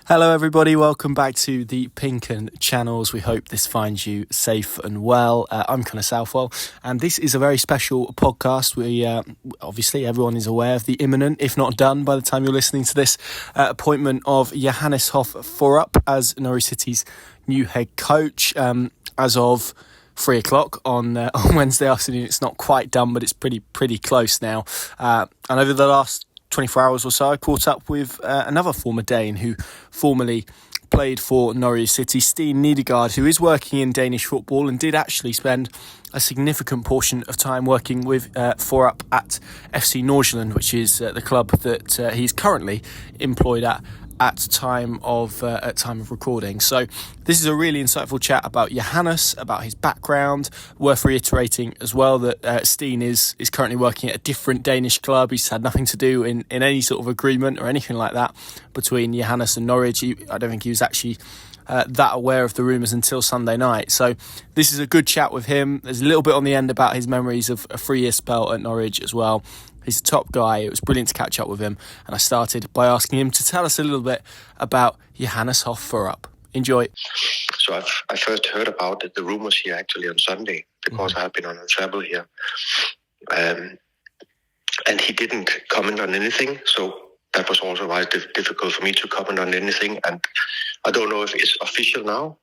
Hello everybody, welcome back to the Pink and Channels. We hope this finds you safe and well. I'm Connor Southwell, and this is a very special podcast. We obviously everyone is aware of the imminent, if not done by the time you're listening to this, appointment of Johannes Hoff Thorup as Norwich City's new head coach as of 3 o'clock on Wednesday afternoon. It's not quite done, but it's pretty close now. And over the last 24 hours or so, I caught up with another former Dane who formerly played for Norwich City, Steen Nedergaard, who is working in Danish football and did actually spend a significant portion of time working with Thorup at FC Nordsjælland, which is the club that he's currently employed at time of recording. So this is a really insightful chat about Johannes, about his background. Worth reiterating as well that Steen is currently working at a different Danish club. He's had nothing to do in any sort of agreement or anything like that between Johannes and Norwich. I don't think he was actually that aware of the rumours until Sunday night. So this is a good chat with him. There's a little bit on the end about his memories of a 3-year spell at Norwich as well. He's a top guy. It was brilliant to catch up with him. And I started by asking him to tell us a little bit about Johannes Hoff Thorup. Enjoy. So I first heard about the rumours here actually on Sunday because I have been on a travel here. And he didn't comment on anything. So that was also why it's difficult for me to comment on anything. And I don't know if it's official now.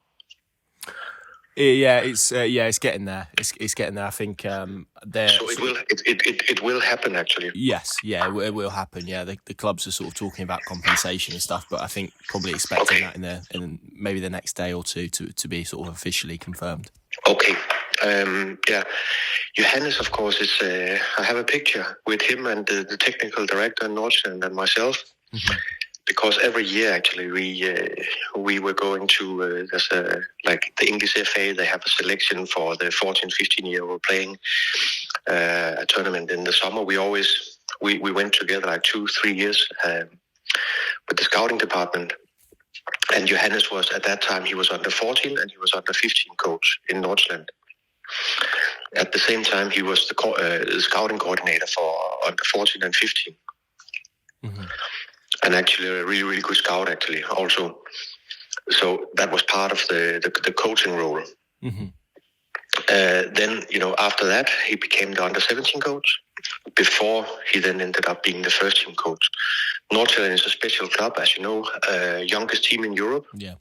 Yeah, it's getting there. It's getting there. I think So it will happen actually. Yes, yeah, it will happen. Yeah, the clubs are sort of talking about compensation and stuff, but I think probably expecting that in maybe the next day or two to be sort of officially confirmed. Okay. Johannes, of course, is. I have a picture with him and the technical director in Nordsjaelland and myself. Mm-hmm. Because every year, actually, we were going to like the English FA. They have a selection for the 14, 15-year-old playing a tournament in the summer. We went together like 2-3 years with the scouting department. And Johannes was at that time he was under 14 and he was under 15 coach in Nordsjaelland. At the same time, he was the scouting coordinator for under 14 and 15. Mm-hmm. And actually a really, really good scout actually also. So that was part of the coaching role. Mm-hmm. Then, after that, he became the under-17 coach before he then ended up being the first team coach. Nordsjælland is a special club, as you know, youngest team in Europe. Yeah.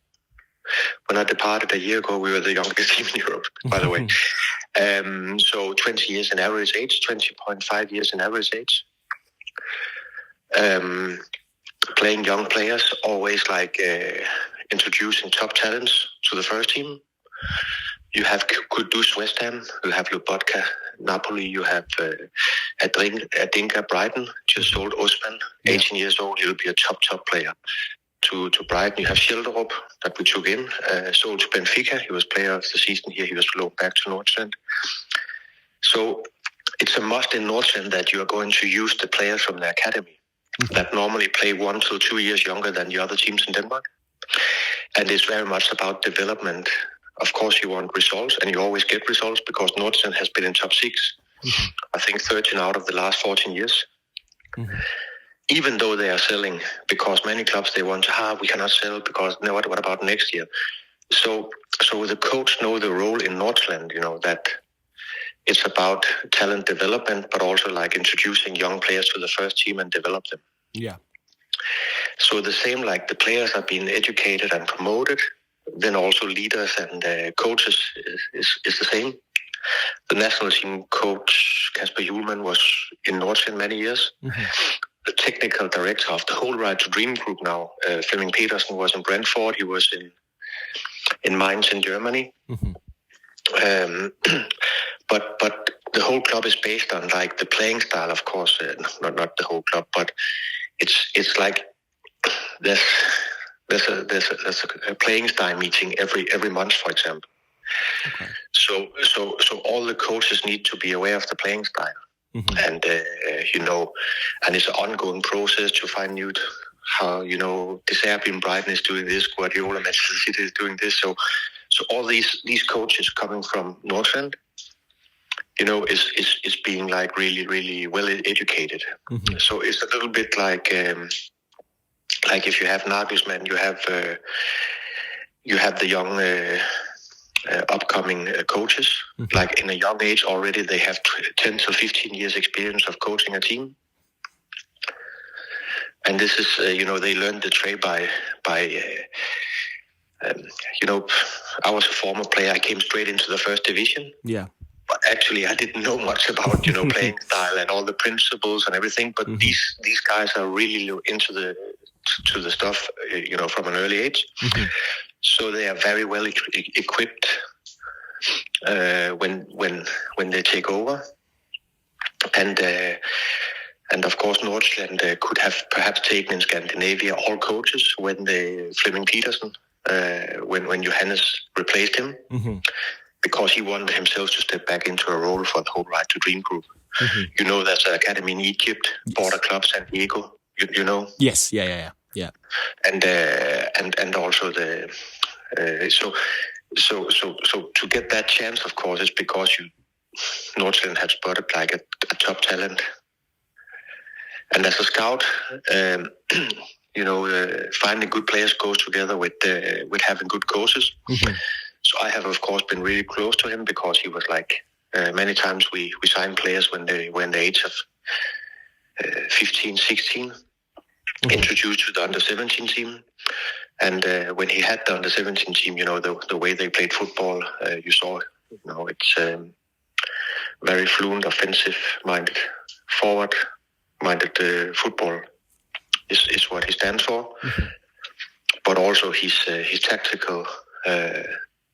When I departed a year ago, we were the youngest team in Europe, by the way. So 20 years in average age, 20.5 years in average age. Playing young players, always introducing top talents to the first team. You have Kudus West Ham, you have Lobotka Napoli, you have Adinka Brighton, just sold Osman, 18 years old, he'll be a top player to Brighton. You have Schilderup that we took in, sold to Benfica, he was player of the season here, he was loaned back to Nordsjælland. So it's a must in Nordsjælland that you are going to use the players from the academy. Mm-hmm. That normally play 1 to 2 years younger than the other teams in Denmark. And it's very much about development. Of course, you want results, and you always get results because Nordsjælland has been in top 6. Mm-hmm. I think 13 out of the last 14 years. Mm-hmm. Even though they are selling, because many clubs, they want we cannot sell because, no, what about next year? So the coach know the role in Nordsjælland, that it's about talent development, but also like introducing young players to the first team and develop them. Yeah. So the same, like the players are being educated and promoted, then also leaders and coaches is the same. The national team coach, Kasper Hjulmand, was in Nordsjælland many years. Mm-hmm. The technical director of the whole Right to Dream group now, Flemming Petersen, was in Brentford. He was in Mainz in Germany. Mm-hmm. But the whole club is based on like the playing style, of course. Not the whole club, but it's like there's a playing style meeting every month, for example. Okay. So all the coaches need to be aware of the playing style, mm-hmm. And and it's an ongoing process to find out how De Serbi in Brighton is doing this, Guardiola Manchester City is doing this. So all these coaches coming from Nordsjælland, is being like really, really well educated. Mm-hmm. So it's a little bit like like if you have Nagelsmann, you have the young upcoming coaches. Mm-hmm. Like in a young age already, they have 10 to 15 years experience of coaching a team. And this is, they learned the trade by I was a former player. I came straight into the first division. Yeah. But actually, I didn't know much about, playing style and all the principles and everything. But these guys are really into the stuff, from an early age. Mm-hmm. So they are very well equipped when they take over. And of course, Nordsjaelland could have perhaps taken in Scandinavia all coaches when Flemming Petersen, when Johannes replaced him, because he wanted himself to step back into a role for the whole Right to Dream group. Mm-hmm. There's an academy in Egypt, border club San Diego. You know. Yes. Yeah. And also so to get that chance, of course, is because Nordsjælland had spotted like a top talent. And as a scout, finding good players goes together with having good coaches. Mm-hmm. So I have, of course, been really close to him because he was like many times we signed players when they were in the age of 15, 16, introduced to the under-17 team. And when he had the under-17 team, the way they played football, you saw, it's very fluent, offensive-minded, forward-minded football is what he stands for. Mm-hmm. But also his tactical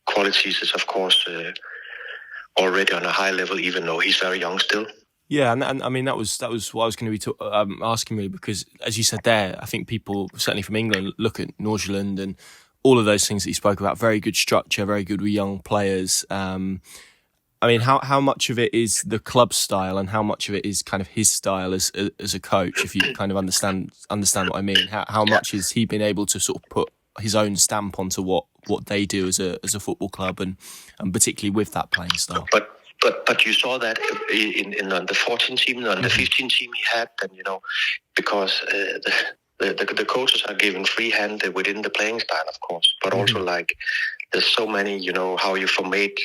qualities is, of course, already on a high level, even though he's very young still. Yeah, and I mean that was what I was going to be asking really, because as you said there, I think people certainly from England look at Nordsjaelland and all of those things that you spoke about. Very good structure, very good with young players. I mean, how much of it is the club style, and how much of it is kind of his style as a coach? If you kind of understand what I mean, how much has he been able to sort of put his own stamp onto what they do as a football club, and particularly with that playing style? But you saw that in on the 14 team, on the 15 team he had, and because the coaches are given free hand within the playing style, of course, but also like there's so many, how you formate,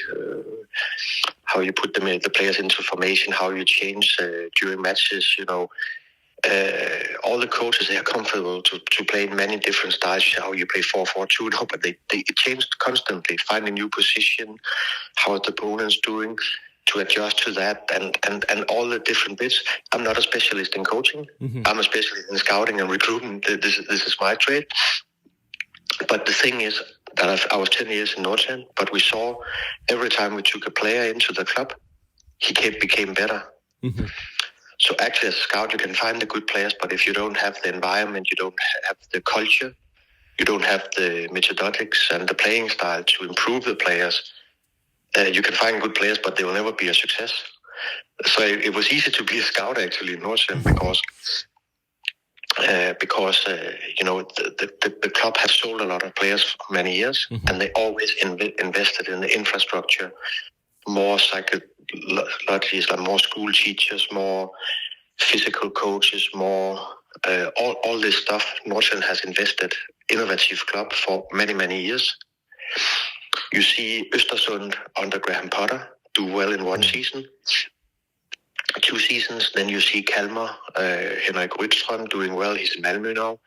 how you put the players into formation, how you change during matches, all the coaches, they are comfortable to play in many different styles. How you play 4-4-2 now, but they changed constantly, find a new position, how the opponent's doing, to adjust to that, and all the different bits. I'm not a specialist in coaching. Mm-hmm. I'm a specialist in scouting and recruitment. This is my trade. But the thing is that I was 10 years in Nordsjælland, but we saw every time we took a player into the club, he became better. Mm-hmm. So actually, as a scout, you can find the good players, but if you don't have the environment, you don't have the culture, you don't have the methodologics and the playing style to improve the players, you can find good players, but they will never be a success. So it was easy to be a scout actually in Nordsjælland because the club has sold a lot of players for many years, and they always invested in the infrastructure, more psychologists, like more school teachers, more physical coaches, more all this stuff. Nordsjælland has invested innovative club for many, many years. You see Östersund under Graham Potter do well in one season, 2 seasons. Then you see Kalmar, Henrik Rydström doing well. He's in Malmö now.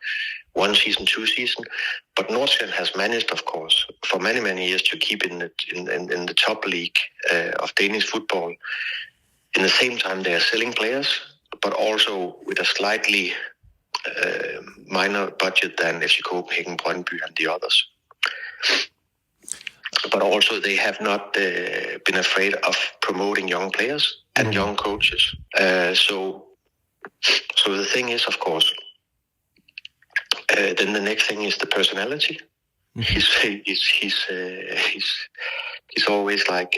1 season, 2 seasons. But Nordsjælland has managed, of course, for many, many years to keep in the top league of Danish football. In the same time, they are selling players, but also with a slightly minor budget than FC Copenhagen, Brøndby, and the others. But also they have not been afraid of promoting young players and young coaches. So the thing is, of course, then the next thing is the personality. He's always like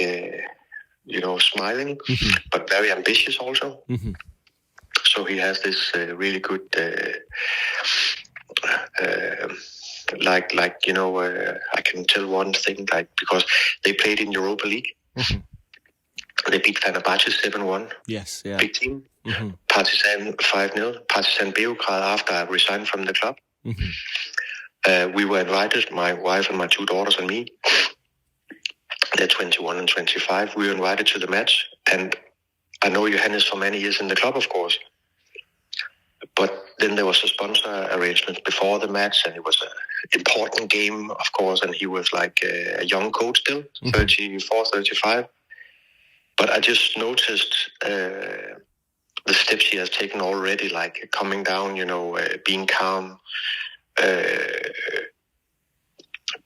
smiling, but very ambitious also. Mm-hmm. So he has this really good I can tell one thing, like, because they played in Europa League. Mm-hmm. They beat Fenerbahce 7-1. Yes, yeah. Big team. Mm-hmm. Partizan 5-0. Partizan Beograd after I resigned from the club. We were invited, my wife and my 2 daughters and me. They're 21 and 25. We were invited to the match, and I know Johannes for many years in the club, of course. But then there was a sponsor arrangement before the match, and it was an important game, of course, and he was like a young coach still, 34, 35. But I just noticed the steps he has taken already, like coming down, being calm,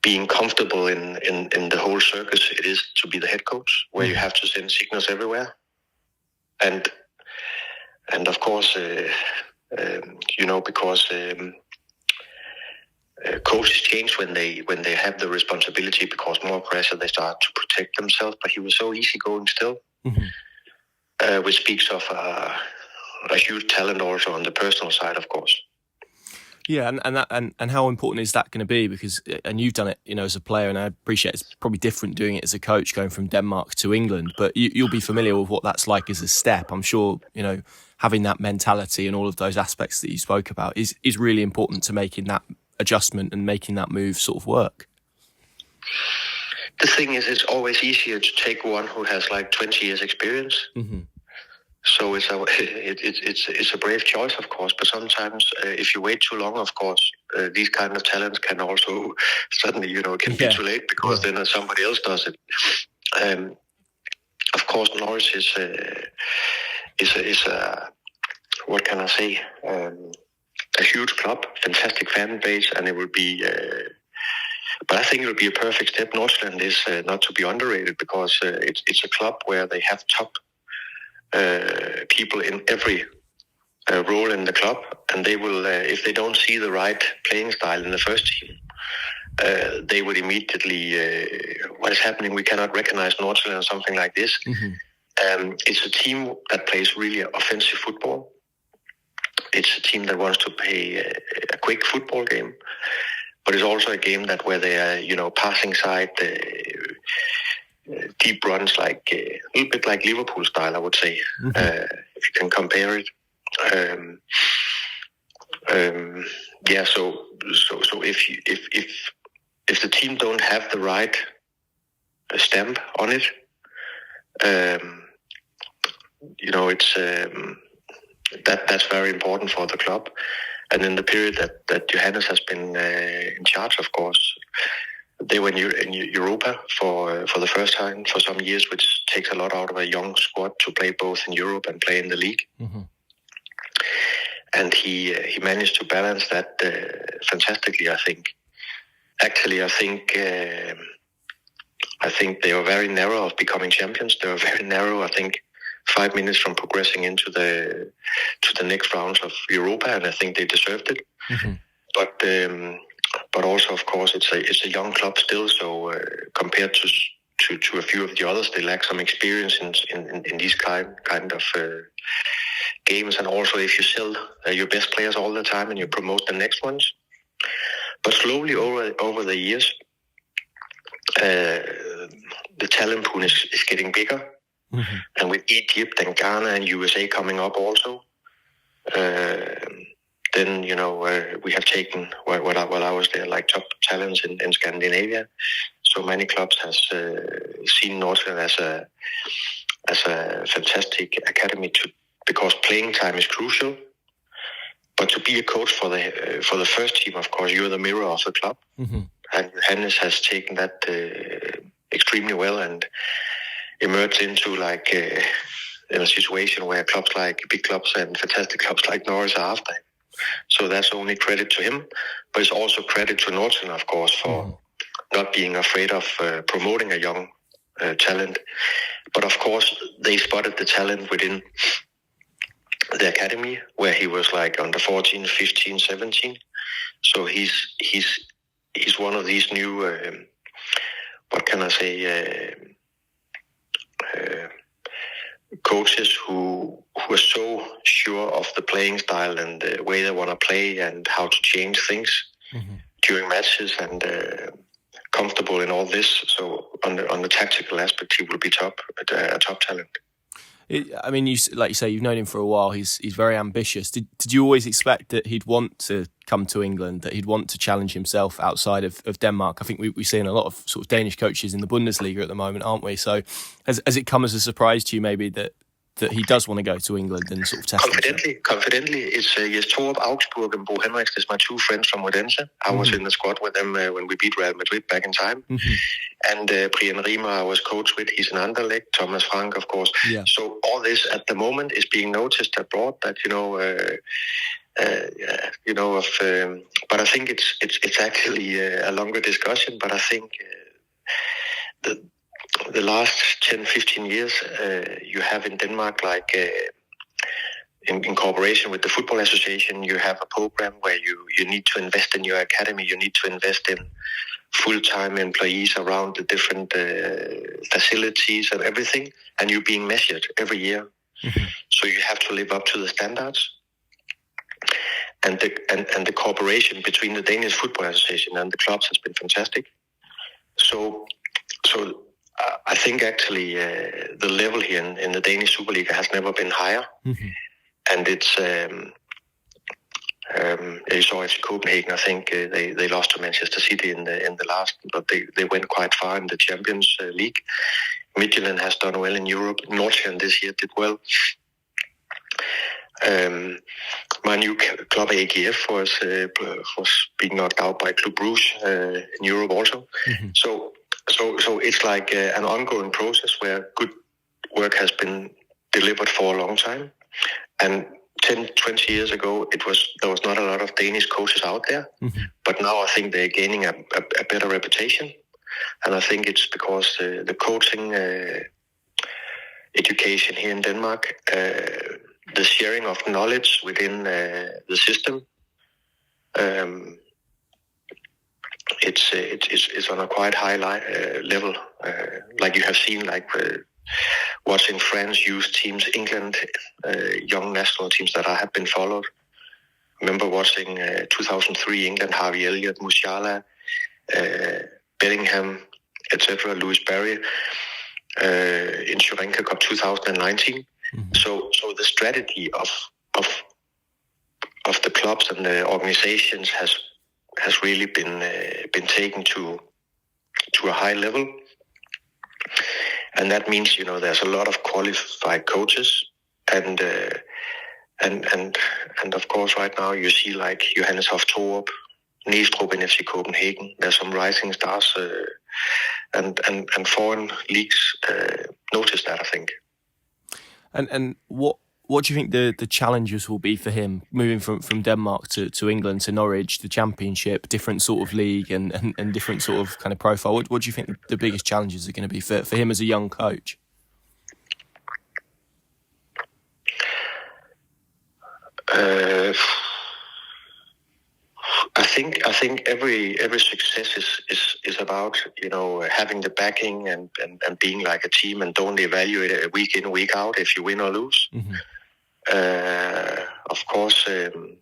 being comfortable in the whole circus it is to be the head coach, where you have to send signals everywhere. And of course, because coaches change when they have the responsibility, because more pressure, they start to protect themselves. But he was so easygoing still, which speaks of a huge talent also on the personal side, of course. Yeah, and how important is that going to be? Because, and you've done it, as a player, and I appreciate it's probably different doing it as a coach, going from Denmark to England. But you'll be familiar with what that's like as a step. I'm sure, having that mentality and all of those aspects that you spoke about is really important to making that adjustment and making that move sort of work. The thing is, it's always easier to take one who has like 20 years experience. So it's a brave choice, of course. But sometimes, if you wait too long, of course, these kind of talents can also suddenly, can be too late, because then somebody else does it. Of course, Norwich is a what can I say? A huge club, fantastic fan base, and it will be. But I think it will be a perfect step. Nordsjaelland is not to be underrated, because it's a club where they have top people in every role in the club, and they will, if they don't see the right playing style in the first team, they would immediately, what is happening? We cannot recognize Nordsjaelland or something like this. It's a team that plays really offensive football. It's a team that wants to play a quick football game, but it's also a game that where they are, passing side, deep runs, like a little bit like Liverpool style, I would say, if you can compare it. So if the team don't have the right stamp on it, it's that's very important for the club. And in the period that Johannes has been in charge, of course, they were in Europa for the first time for some years, which takes a lot out of a young squad to play both in Europe and play in the league. And he managed to balance that fantastically, I think. Actually, I think they were very narrow of becoming champions. They were very narrow, I think, 5 minutes from progressing into the next rounds of Europa, and I think they deserved it. But also, of course, it's a young club still. So compared to a few of the others, they lack some experience in these kind of games. And also, if you sell your best players all the time and you promote the next ones, but slowly over the years, the talent pool is getting bigger. And with Egypt and Ghana and USA coming up also, then we have taken while I was there, like top talents in Scandinavia. So many clubs has seen Nordsjælland as a fantastic academy because playing time is crucial. But to be a coach for the first team, of course, you're the mirror of the club, and Johannes has taken that extremely well and emerged into like in a situation where big clubs and fantastic clubs like Norwich are after him. So that's only credit to him, but it's also credit to Nordsjælland, of course, for not being afraid of promoting a young talent. But of course, they spotted the talent within the academy, where he was like under 14, 15, 17. So he's one of these new, what can I say, coaches who are so sure of the playing style and the way they want to play and how to change things during matches, and comfortable in all this. So on the tactical aspect, he will be a top talent. I mean, like you say, you've known him for a while. He's very ambitious. Did you always expect that he'd want to come to England, that he'd want to challenge himself outside of Denmark? I think we've seen a lot of sort of Danish coaches in the Bundesliga at the moment, aren't we? So has it come as a surprise to you maybe that he does want to go to England and sort of test Confidently, it's Jes Thorup, Augsburg, and Bo Henriks. Is my two friends from Odense. I was in the squad with them when we beat Real Madrid back in time. And Brian Riemer, I was coach with. He's an Anderlecht. Thomas Frank, of course. Yeah. So all this at the moment is being noticed abroad. That but I think it's actually a longer discussion. But I think the last 10-15 years you have in Denmark, like in cooperation with the Football Association, you have a program where you need to invest in your academy, you need to invest in full-time employees around the different facilities and everything, and you're being measured every year. So you have to live up to the standards. And the cooperation between the Danish Football Association and the clubs has been fantastic. So I think actually the level here in the Danish Superliga has never been higher. And it's you saw FC Copenhagen. I think they lost to Manchester City in the last, but they went quite far in the Champions League. Midtjylland has done well in Europe. Nordsjaelland this year did well. My new club AGF was being knocked out by Club Brugge in Europe also. So it's like an ongoing process where good work has been delivered for a long time. And 10-20 years ago, there was not a lot of Danish coaches out there. But now I think they're gaining a better reputation. And I think it's because the coaching education here in Denmark, the sharing of knowledge within the system, it's on a quite high level. Like you have seen, like watching France youth teams, England, young national teams that I have been followed. I remember watching 2003 England, Harvey Elliott, Musiala, Bellingham, etc., Lewis Barry, in Sri Lanka Cup 2019. So the strategy of the clubs and the organizations has really been taken to a high level, and that means there's a lot of qualified coaches, and of course right now you see like Johannes Hoff Thorup, Næstrup in FC Copenhagen. There's some rising stars, and foreign leagues notice that, I think. And what do you think the challenges will be for him moving from Denmark to England, to Norwich, the Championship, different sort of league and different sort of kind of profile? What do you think the biggest challenges are going to be for him as a young coach? I think every success is about having the backing and being like a team, and don't evaluate it week in, week out if you win or lose. Of course, the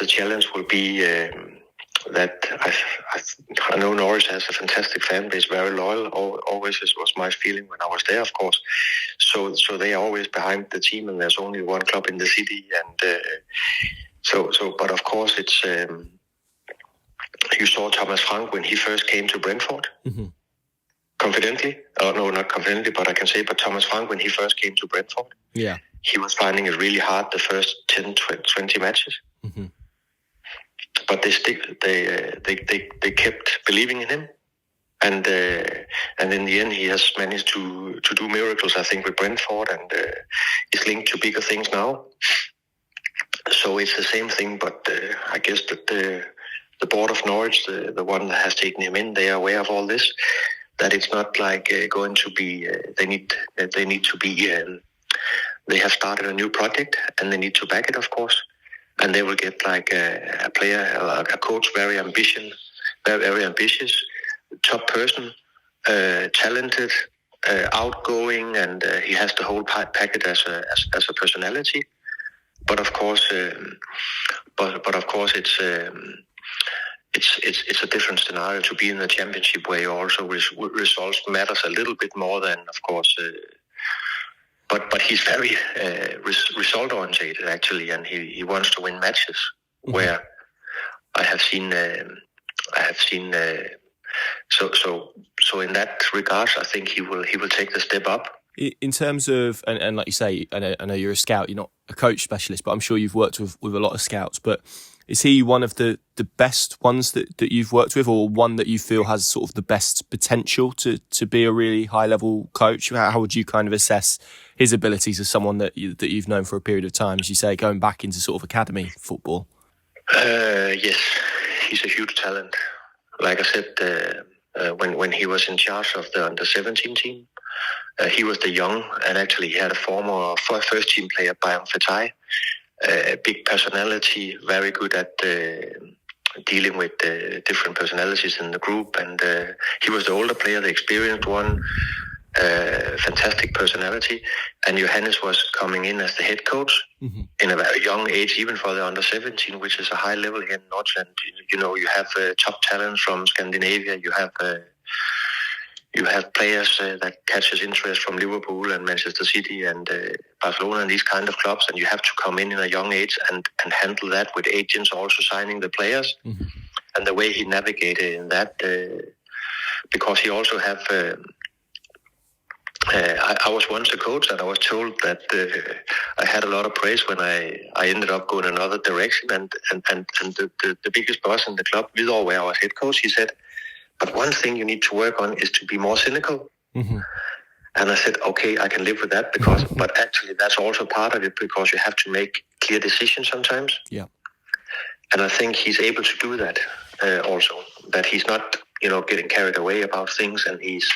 challenge will be that I know Norwich has a fantastic fan base, very loyal. Always was my feeling when I was there, of course. So they are always behind the team, and there's only one club in the city, and but of course it's. You saw Thomas Frank when he first came to Brentford. Confidently, no, not confidently, but I can say, but Thomas Frank when he first came to Brentford, he was finding it really hard the first 10-20 matches. But they kept believing in him, and in the end he has managed to do miracles, I think, with Brentford, and is linked to bigger things now. So it's the same thing, but I guess that the board of Norwich, the one that has taken him in, they are aware of all this. That it's not like going to be. They need to be. They have started a new project, and they need to back it, of course. And they will get like a player, a coach, very ambitious, top person, talented, outgoing, and he has the whole package as a personality. But of course, it's a different scenario to be in the Championship, where you also results matters a little bit more than, of course, but he's very result oriented actually, and he wants to win matches. Mm-hmm. Where I have seen so in that regard, I think he will take the step up. In terms of, and like you say, I know you're a scout, you're not a coach specialist, but I'm sure you've worked with a lot of scouts. But is he one of the best ones that you've worked with, or one that you feel has sort of the best potential to be a really high level coach? How would you kind of assess his abilities as someone that you've known for a period of time, as you say, going back into sort of academy football? Yes, he's a huge talent. Like I said, when he was in charge of the under-17 team, he was the young, and actually he had a former first-team player, Bayern Fetai, big personality, very good at dealing with different personalities in the group, and he was the older player, the experienced one, fantastic personality, and Johannes was coming in as the head coach in a very young age, even for the under-17, which is a high level here in Nordsjælland. You have top talents from Scandinavia, you have players that catches interest from Liverpool and Manchester City and Barcelona and these kind of clubs, and you have to come in a young age and handle that with agents also signing the players. Mm-hmm. And the way he navigated in that, because he also have... I was once a coach, and I was told that I had a lot of praise when I ended up going another direction. And the biggest boss in the club, Vidor, where I was head coach, he said, "But one thing you need to work on is to be more cynical." Mm-hmm. And I said, "Okay, I can live with that but actually that's also part of it, because you have to make clear decisions sometimes." Yeah. And I think he's able to do that also. That he's not, getting carried away about things, and he's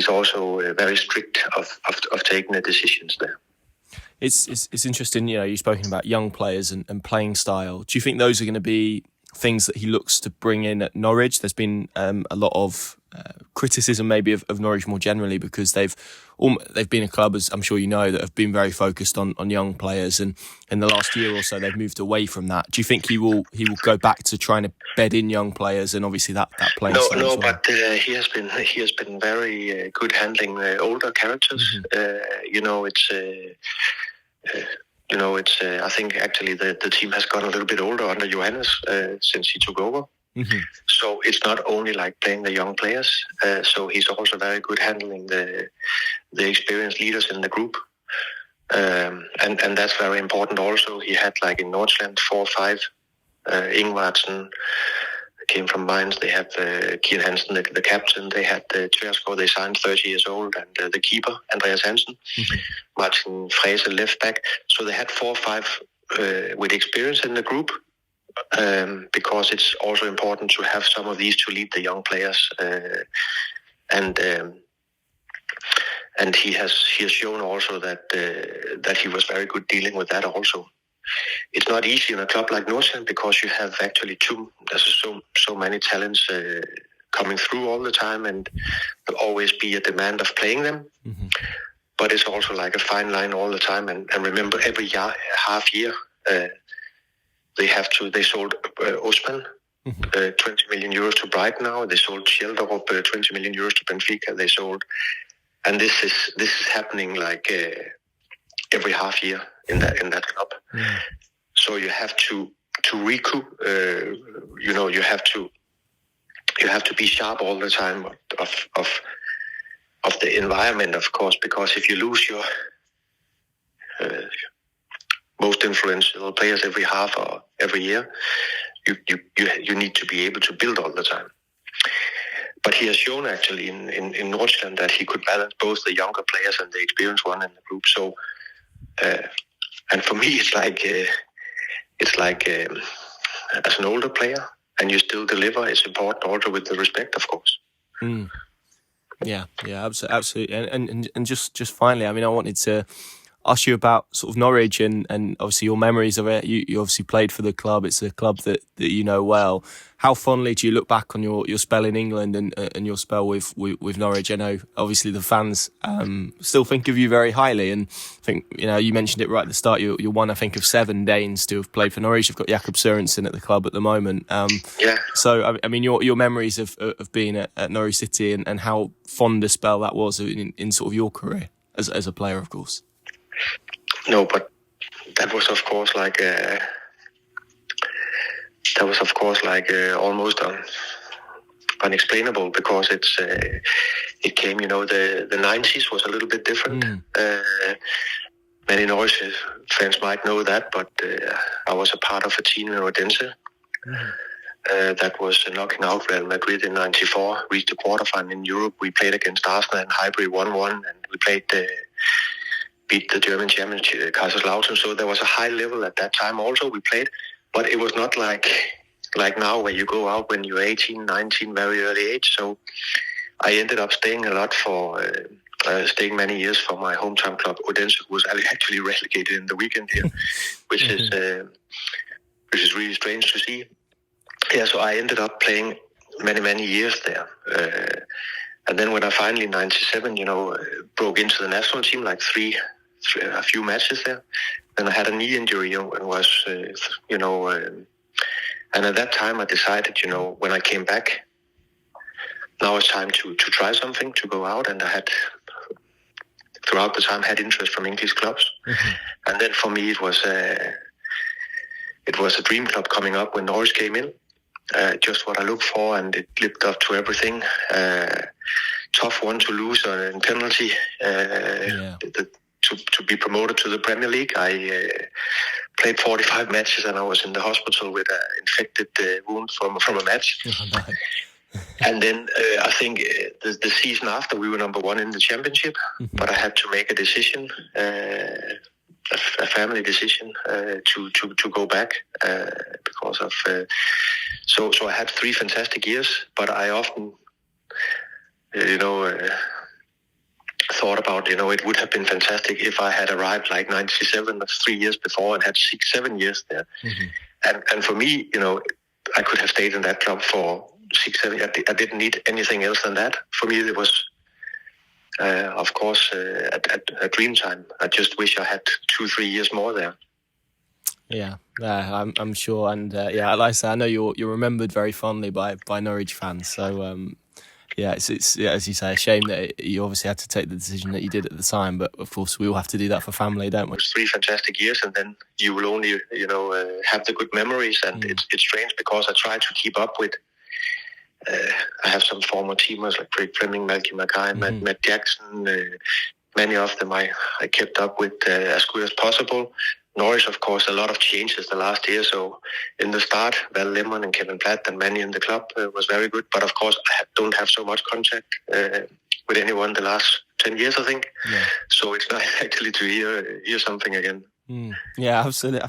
also very strict of taking the decisions there. It's interesting, you've spoken about young players and playing style. Do you think those are going to be things that he looks to bring in at Norwich? There's been a lot of criticism maybe of Norwich more generally, because they've been a club, as I'm sure you know, that have been very focused on young players, and in the last year or so they've moved away from that. Do you think he will go back to trying to bed in young players, and obviously that playing style? No, but he has been very good handling older characters. I think actually the team has gotten a little bit older under Johannes since he took over. Mm-hmm. So it's not only like playing the young players. So he's also very good handling the experienced leaders in the group. And that's very important also. He had, like in Nordsjælland, 4 or 5. Ingvartsen came from Mainz. They had Kian Hansen, the captain. They had Tversgaard, they signed 30 years old, and the keeper, Andreas Hansen. Mm-hmm. Martin Frese, left back. So they had 4 or 5 with experience in the group, because it's also important to have some of these to lead the young players. And he has shown also that he was very good dealing with that also. It's not easy in a club like Nordsjælland, because you have actually there's so many talents coming through all the time, and there'll always be a demand of playing them. Mm-hmm. But it's also like a fine line all the time. And remember, every half year, they sold Osman, mm-hmm. 20 million euros to Brighton now. They sold Schjelderup, 20 million euros to Benfica. They sold, and this is happening like every half year in that club. Mm. So you have to recoup. You have to be sharp all the time of the environment, of course, because if you lose your most influential players every half or every year, you need to be able to build all the time. But he has shown actually in Nordsjælland that he could balance both the younger players and the experienced one in the group. So, and for me, it's like as an older player, and you still deliver. It's important also with the respect, of course. Mm. Yeah, absolutely. And just finally, I mean, I wanted to ask you about sort of Norwich and obviously your memories of it. You obviously played for the club. It's a club that you know well. How fondly do you look back on your spell in England and your spell with Norwich? I know obviously the fans still think of you very highly, and I think you mentioned it right at the start. You're one, I think, of 7 Danes to have played for Norwich. You've got Jakob Sørensen at the club at the moment. Yeah. So I mean, your memories of being at Norwich City and how fond a spell that was in sort of your career. as a player, of course. No, but that was of course like almost unexplainable, because it came, the 90s was a little bit different. Many Norwich fans might know that, but I was a part of a team in Odense that was knocking out Real Madrid in '94, reached the quarterfinal in Europe. We played against Arsenal and Highbury 1-1, and we beat the German champion Kaiserslautern. So there was a high level at that time also we played, but it was not like now, where you go out when you're 18, 19, very early age. So I ended up staying staying many years for my hometown club, Odense, who was actually relegated in the weekend here, which is really strange to see. Yeah, so I ended up playing many, many years there. And then when I finally, in '97, broke into the national team, like a few matches there, then I had a knee injury and was, and at that time I decided, when I came back, now it's time to try something, to go out. And I had, throughout the time, had interest from English clubs. And then for me, it was a dream club coming up when Norwich came in. Just what I looked for, and it lived up to everything. Tough one to lose in penalty. To be promoted to the Premier League. I played 45 matches, and I was in the hospital with an infected wound from a match. And then I think the season after, we were number one in the championship, but I had to make a decision, a family decision, to go back because of. So I had 3 fantastic years, but I often, thought about, it would have been fantastic if I had arrived like '97, that's 3 years before, and had 6-7 years there. And for me, I could have stayed in that club for 6-7 years. I didn't need anything else than that. For me, it was, of course, a dream time. I just wish I had 2-3 years more there. Yeah, I'm sure, and like I say, I know you're remembered very fondly by Norwich fans. So it's as you say, a shame that you obviously had to take the decision that you did at the time. But of course, we all have to do that for family, don't we? It was 3 fantastic years, and then you will only have the good memories. And it's strange because I try to keep up with. I have some former teamers like Craig Fleming, Malky Mackay, Matt Jackson. Many of them I kept up with as good as possible. Norwich, of course, a lot of changes the last year. So in the start, Val Lemon and Kevin Platt and many in the club was very good. But of course, I don't have so much contact with anyone the last 10 years, I think. Yeah. So it's nice actually to hear something again. Yeah, absolutely.